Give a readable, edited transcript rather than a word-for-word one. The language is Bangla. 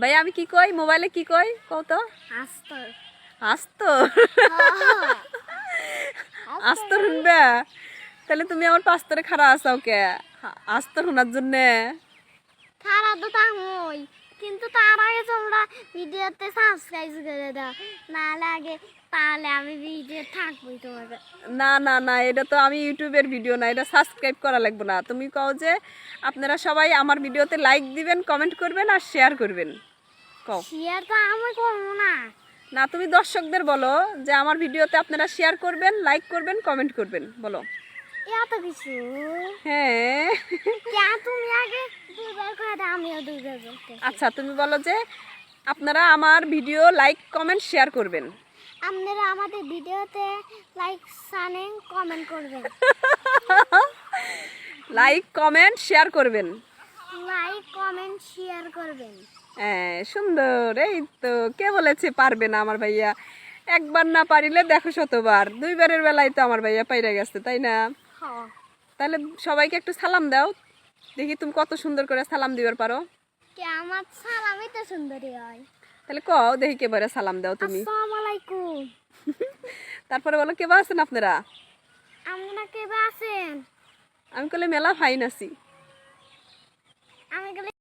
ভাই আমি কি কই মোবাইলে কি কই কও তো আস্তর আস্তর আস্তর শুনবে তাহলে তুমি আমার পাস্তরে খাড়া আসাও কে আস্তর শোনার জন্য খারাপ তো তাহই কিন্তু তার আগে তোমরা ভিডিওতে সাবস্ক্রাইব করে দাও নাহলে আগে তাহলে আমি ভিডিও থাকবোই তোমাকে। না না না এটা তো আমি ইউটিউবের ভিডিও না, এটা সাবস্ক্রাইব করা লাগবে না। তুমি কও যে আপনারা সবাই আমার ভিডিওতে লাইক দিবেন, কমেন্ট করবেন আর শেয়ার করবেন। কও শেয়ার তো আমি করবো না। না তুমি দর্শকদের বলো যে আমার ভিডিওতে আপনারা শেয়ার করবেন, লাইক করবেন, কমেন্ট করবেন, বলো। এত কিছু হ্যাঁ কেন তুমি আগে দুইবার করে দাও আমিও দুইবার বলতে। আচ্ছা তুমি বলো যে আপনারা আমার ভিডিও লাইক কমেন্ট শেয়ার করবেন। আপনারা আমাদের ভিডিওতে লাইক জানেন কমেন্ট করবেন। লাইক কমেন্ট শেয়ার করবেন। লাইক কমেন্ট শেয়ার করবেন। হ্যাঁ সুন্দর, এই তো কে বলেছে পারবে না আমার ভাইয়া? একবার না পারিলে দেখো শতবার, দুইবারের বেলায় তো আমার ভাইয়া পাইরা গেছে, তাই না? হ্যাঁ তাহলে সবাইকে একটু সালাম দাও, দেখি তুমি কত সুন্দর করে সালাম দিবার পারো। কে আমার সালামই তো সুন্দরী হয়। তাহলে কও দেখি কেবারে সালাম দাও তুমি। আসসালামু আলাইকুম। তারপরে বলো কেবা আছেন আপনারা? আপনারা কে আছেন? আমি কলে মেলা ফাইন আছি।